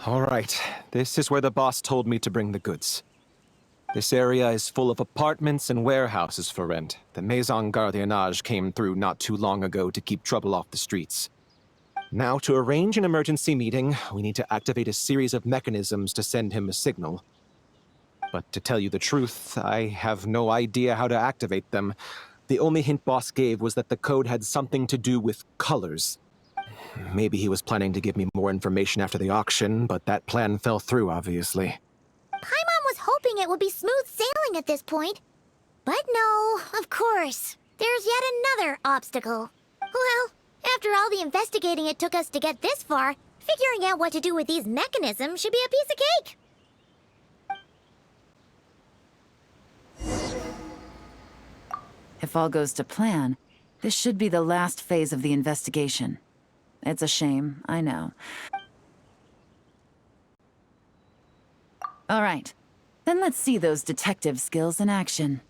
All right, this is where the boss told me to bring the goods. This area is full of apartments and warehouses for rent. The Maison Gardiennage came through not too long ago to keep trouble off the streets. Now, to arrange an emergency meeting, we need to activate a series of mechanisms to send him a signal. But to tell you the truth, I have no idea how to activate them. The only hint boss gave was that the code had something to do with colors. Maybe he was planning to give me more information after the auction, but that plan fell through, obviously. Paimon was hoping it would be smooth sailing at this point. But no, of course. There's yet another obstacle. Well, after all the investigating it took us to get this far, figuring out what to do with these mechanisms should be a piece of cake. If all goes to plan, this should be the last phase of the investigation. It's a shame, I know. All right, then let's see those detective skills in action.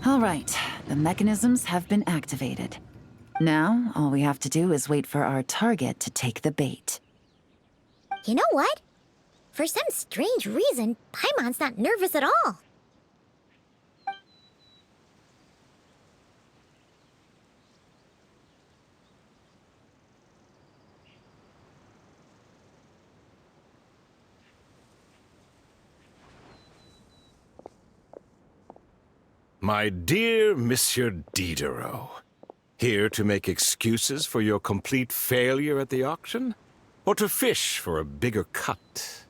All right, the mechanisms have been activated. Now, all we have to do is wait for our target to take the bait. You know what? For some strange reason, Paimon's not nervous at all. My dear Monsieur Diderot, here to make excuses for your complete failure at the auction? Or to fish for a bigger cut?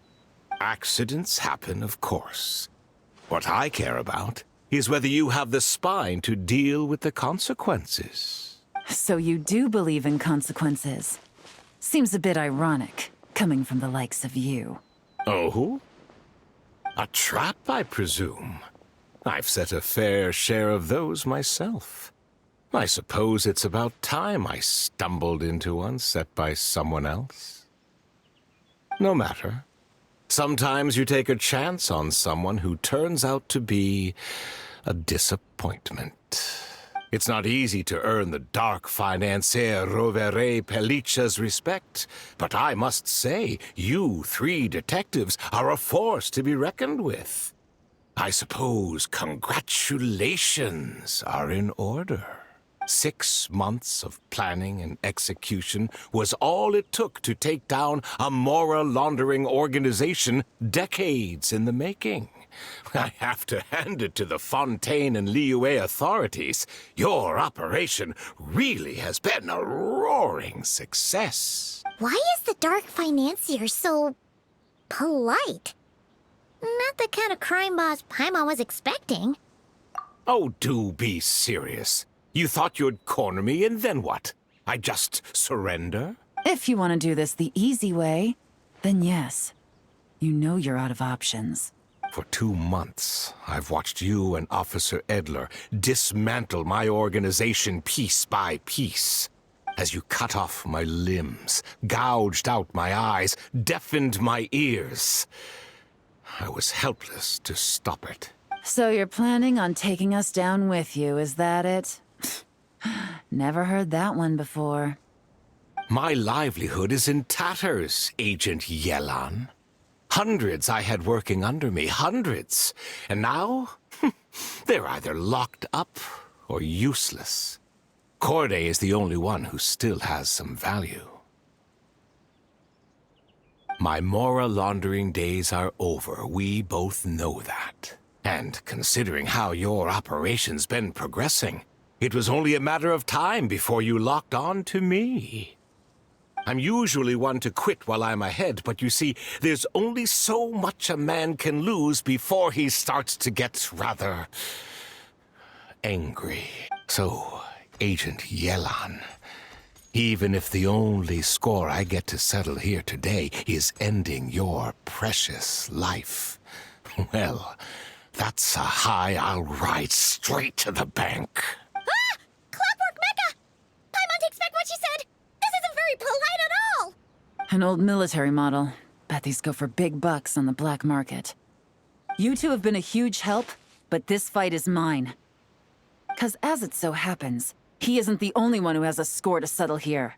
Accidents happen, of course. What I care about is whether you have the spine to deal with the consequences. So you do believe in consequences. Seems a bit ironic, coming from the likes of you. Oh? A trap, I presume. I've set a fair share of those myself. I suppose it's about time I stumbled into one set by someone else. No matter. Sometimes you take a chance on someone who turns out to be a disappointment. It's not easy to earn the Dark Financier Rovere Pelliccia's respect, but I must say, you three detectives are a force to be reckoned with. I suppose congratulations are in order. 6 months of planning and execution was all it took to take down a moral laundering organization decades in the making. I have to hand it to the Fontaine and Liyue authorities. Your operation really has been a roaring success. Why is the Dark Financier so polite? Not the kind of crime boss Paimon was expecting. Oh, do be serious. You thought you'd corner me, and then what? I just surrender? If you want to do this the easy way, then yes. You know you're out of options. For 2 months, I've watched you and Officer Edler dismantle my organization piece by piece. as you cut off my limbs, gouged out my eyes, deafened my ears. I was helpless to stop it. So you're planning on taking us down with you, is that it? Never heard that one before. My livelihood is in tatters, Agent Yelan. Hundreds I had working under me, hundreds. And now, they're either locked up or useless. Corday is the only one who still has some value. My Mora laundering days are over. We both know that. And considering how your operation's been progressing, it was only a matter of time before you locked on to me. I'm usually one to quit while I'm ahead, but you see, there's only so much a man can lose before he starts to get rather angry. So, Agent Yelan, even if the only score I get to settle here today is ending your precious life, well, that's a high I'll ride straight to the bank. Ah! Clockwork Mecha! Paimon takes back what she said! This isn't very polite at all! An old military model. Bet these go for big bucks on the black market. You two have been a huge help, but this fight is mine. 'Cause as it so happens, he isn't the only one who has a score to settle here.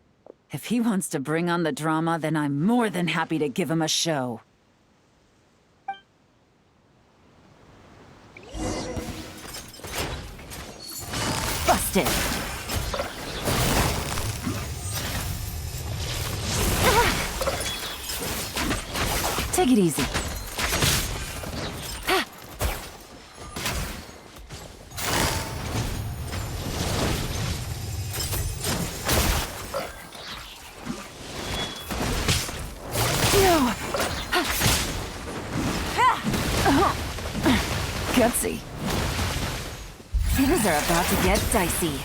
If he wants to bring on the drama, then I'm more than happy to give him a show. Busted! Take it easy. Gutsy. Things are about to get dicey.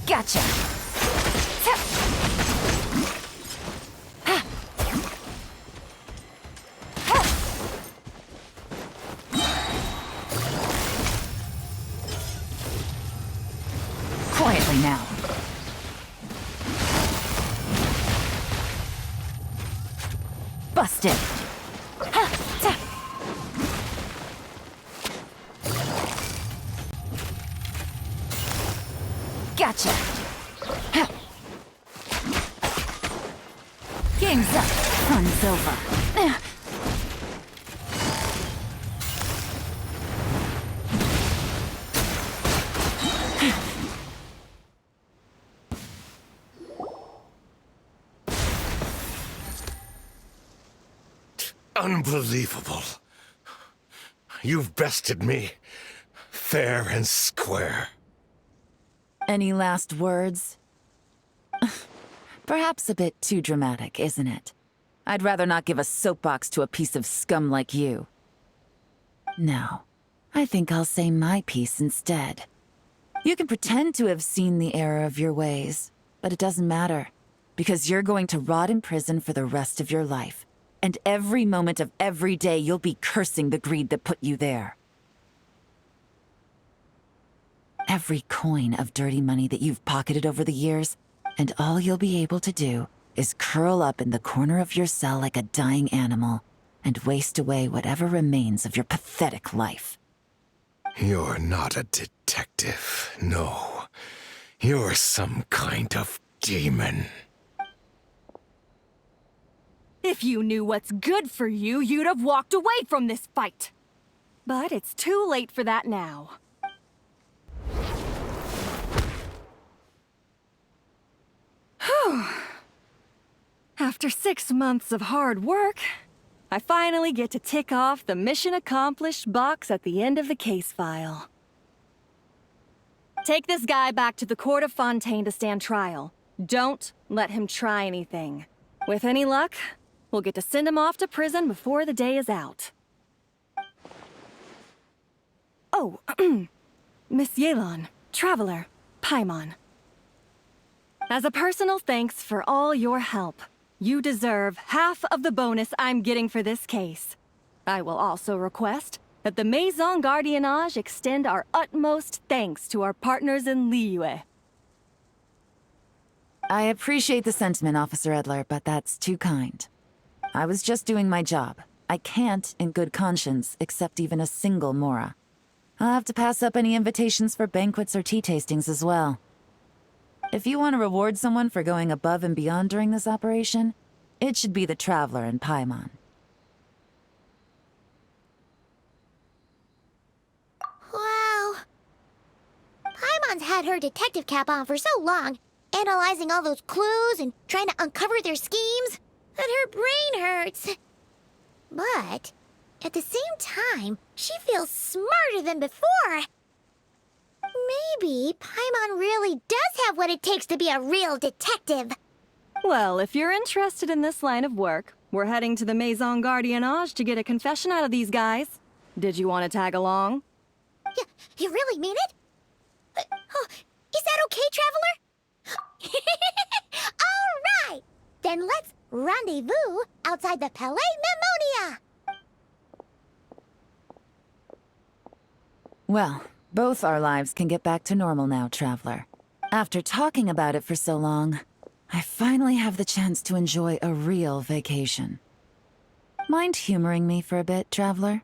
Gotcha. Quietly now. Busted. Gotcha. Game's up. Fun's over. Unbelievable. You've bested me, fair and square. Any last words? Perhaps a bit too dramatic, isn't it? I'd rather not give a soapbox to a piece of scum like you. No, I think I'll say my piece instead. You can pretend to have seen the error of your ways, but it doesn't matter, because you're going to rot in prison for the rest of your life. And every moment of every day you'll be cursing the greed that put you there. Every coin of dirty money that you've pocketed over the years, and all you'll be able to do is curl up in the corner of your cell like a dying animal and waste away whatever remains of your pathetic life. You're not a detective, no. You're some kind of demon. If you knew what's good for you, you'd have walked away from this fight. But it's too late for that now. Whew. After 6 months of hard work, I finally get to tick off the mission accomplished box at the end of the case file. Take this guy back to the court of Fontaine to stand trial. Don't let him try anything. With any luck, we'll get to send him off to prison before the day is out. Oh, Miss Yelan, Traveler, Paimon. As a personal thanks for all your help, you deserve half of the bonus I'm getting for this case. I will also request that the Maison Gardiennage extend our utmost thanks to our partners in Liyue. I appreciate the sentiment, Officer Edler, but that's too kind. I was just doing my job. I can't, in good conscience, accept even a single Mora. I'll have to pass up any invitations for banquets or tea tastings as well. If you want to reward someone for going above and beyond during this operation, it should be the Traveler and Paimon. Wow. Paimon's had her detective cap on for so long, analyzing all those clues and trying to uncover their schemes, that her brain hurts. But at the same time, she feels smarter than before. Maybe Paimon really does have what it takes to be a real detective. Well, if you're interested in this line of work, we're heading to the Maison Gardiennage to get a confession out of these guys. Did you want to tag along? You really mean it? Oh, is that okay, Traveler? All right! Then let's rendezvous outside the Palais Memonia! Well, both our lives can get back to normal now, Traveler. After talking about it for so long, I finally have the chance to enjoy a real vacation. Mind humoring me for a bit, Traveler?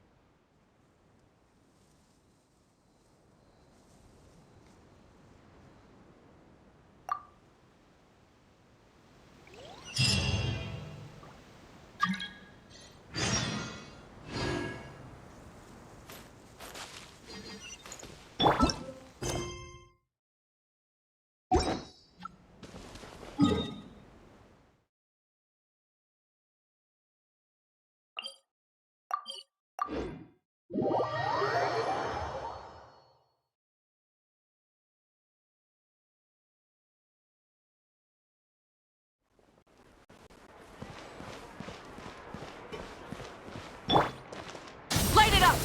Light it up!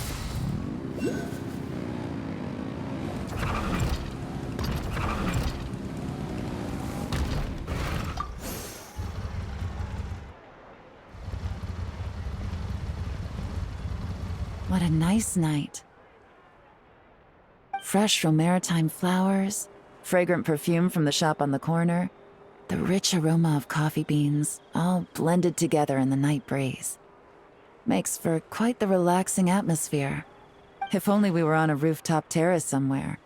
What a nice night. Fresh from maritime flowers, fragrant perfume from the shop on the corner, the rich aroma of coffee beans, all blended together in the night breeze. Makes for quite the relaxing atmosphere. If only we were on a rooftop terrace somewhere,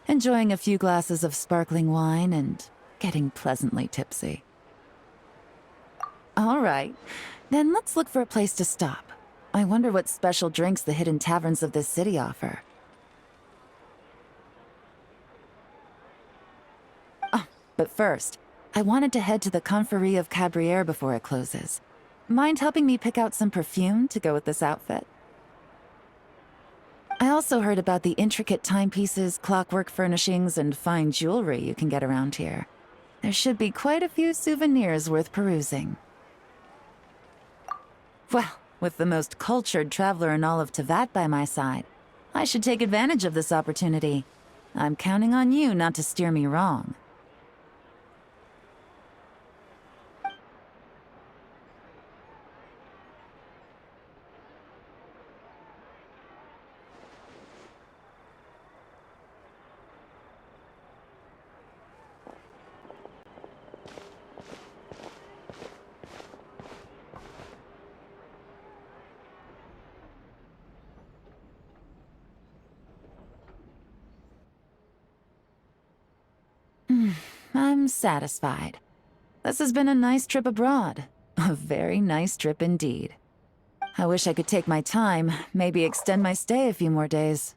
enjoying a few glasses of sparkling wine and getting pleasantly tipsy. All right, then let's look for a place to stop. I wonder what special drinks the hidden taverns of this city offer. Oh, but first, I wanted to head to the Confrérie of Cabrières before it closes. Mind helping me pick out some perfume to go with this outfit? I also heard about the intricate timepieces, clockwork furnishings, and fine jewelry you can get around here. There should be quite a few souvenirs worth perusing. Well, with the most cultured traveler in all of Teyvat by my side, I should take advantage of this opportunity. I'm counting on you not to steer me wrong. I'm satisfied. This has been a nice trip abroad. A very nice trip indeed. I wish I could take my time, maybe extend my stay a few more days.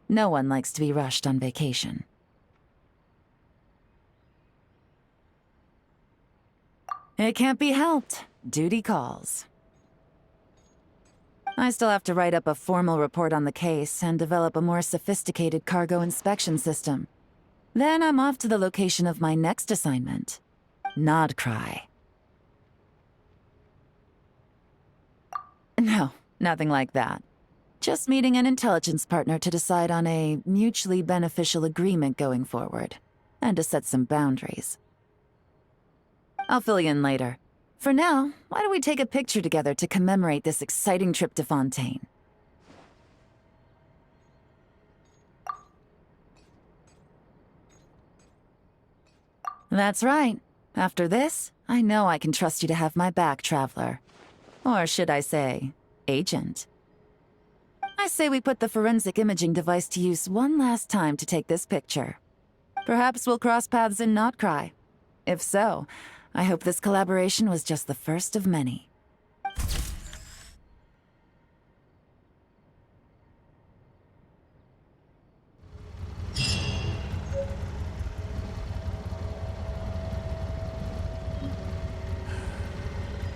No one likes to be rushed on vacation. It can't be helped. Duty calls. I still have to write up a formal report on the case and develop a more sophisticated cargo inspection system. Then I'm off to the location of my next assignment. Nodcry. No, nothing like that. Just meeting an intelligence partner to decide on a mutually beneficial agreement going forward, and to set some boundaries. I'll fill you in later. For now, why don't we take a picture together to commemorate this exciting trip to Fontaine? That's right. After this, I know I can trust you to have my back, Traveler. Or should I say, Agent. I say we put the forensic imaging device to use one last time to take this picture. Perhaps we'll cross paths in Not Cry. If so, I hope this collaboration was just the first of many.